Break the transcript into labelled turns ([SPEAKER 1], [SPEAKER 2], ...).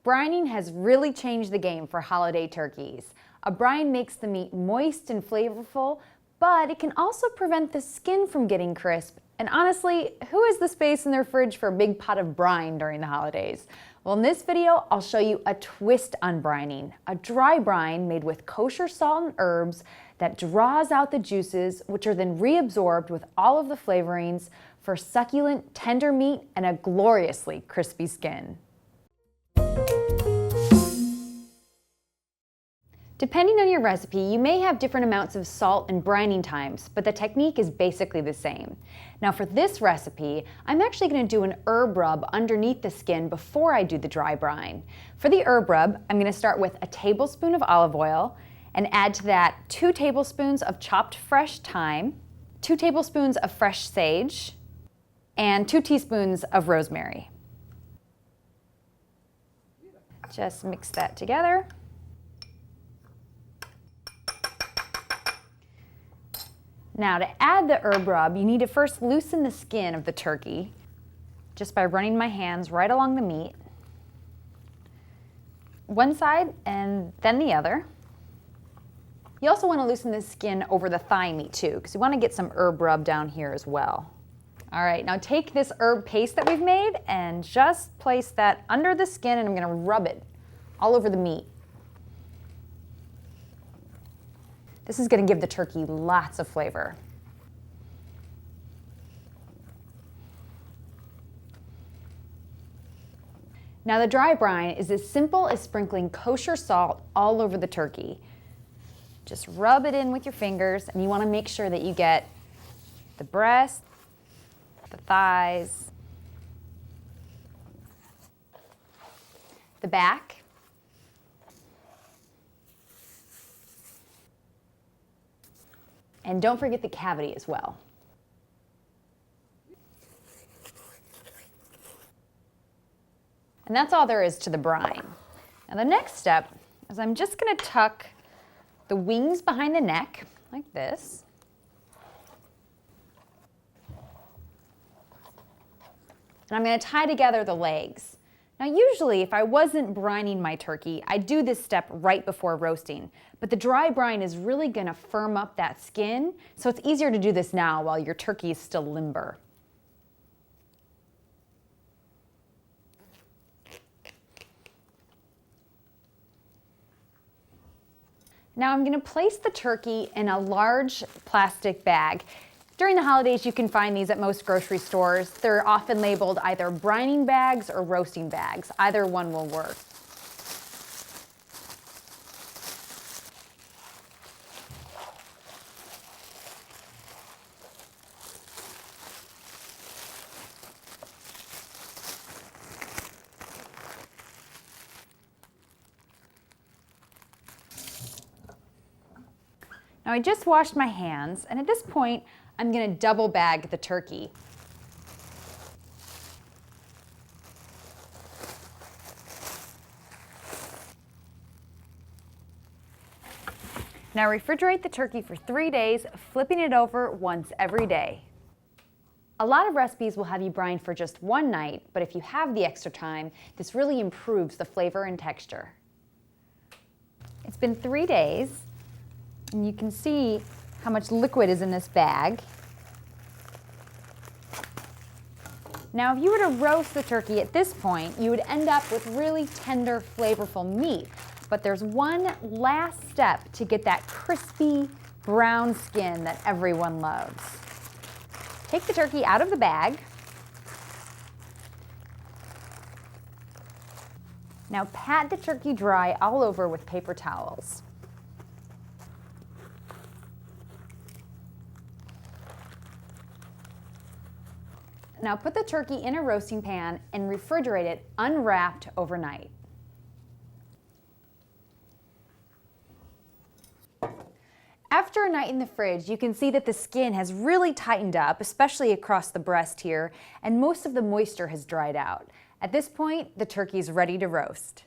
[SPEAKER 1] Brining has really changed the game for holiday turkeys. A brine makes the meat moist and flavorful, but it can also prevent the skin from getting crisp. And honestly, who has the space in their fridge for a big pot of brine during the holidays? Well, in this video, I'll show you a twist on brining, a dry brine made with kosher salt and herbs that draws out the juices, which are then reabsorbed with all of the flavorings for succulent, tender meat and a gloriously crispy skin. Depending on your recipe, you may have different amounts of salt and brining times, but the technique is basically the same. Now for this recipe, I'm actually going to do an herb rub underneath the skin before I do the dry brine. For the herb rub, I'm going to start with a tablespoon of olive oil and add to that 2 tablespoons of chopped fresh thyme, 2 tablespoons of fresh sage, and 2 teaspoons of rosemary. Just mix that together. Now to add the herb rub, you need to first loosen the skin of the turkey just by running my hands right along the meat. One side and then the other. You also want to loosen the skin over the thigh meat too, because you want to get some herb rub down here as well. All right, now take this herb paste that we've made and just place that under the skin, and I'm going to rub it all over the meat. This is going to give the turkey lots of flavor. Now the dry brine is as simple as sprinkling kosher salt all over the turkey. Just rub it in with your fingers, and you want to make sure that you get the breast, the thighs, the back, and don't forget the cavity as well. And that's all there is to the brine. Now the next step is I'm just going to tuck the wings behind the neck like this. And I'm going to tie together the legs. Now usually if I wasn't brining my turkey, I'd do this step right before roasting, but the dry brine is really going to firm up that skin, so it's easier to do this now while your turkey is still limber. Now I'm going to place the turkey in a large plastic bag. During the holidays, you can find these at most grocery stores. They're often labeled either brining bags or roasting bags. Either one will work. Now I just washed my hands, and at this point, I'm going to double bag the turkey. Now refrigerate the turkey for 3 days, flipping it over once every day. A lot of recipes will have you brine for just one night, but if you have the extra time, this really improves the flavor and texture. It's been 3 days, and you can see how much liquid is in this bag. Now, if you were to roast the turkey at this point, you would end up with really tender, flavorful meat. But there's one last step to get that crispy brown skin that everyone loves. Take the turkey out of the bag. Now pat the turkey dry all over with paper towels. Now put the turkey in a roasting pan and refrigerate it unwrapped overnight. After a night in the fridge, you can see that the skin has really tightened up, especially across the breast here, and most of the moisture has dried out. At this point, the turkey is ready to roast.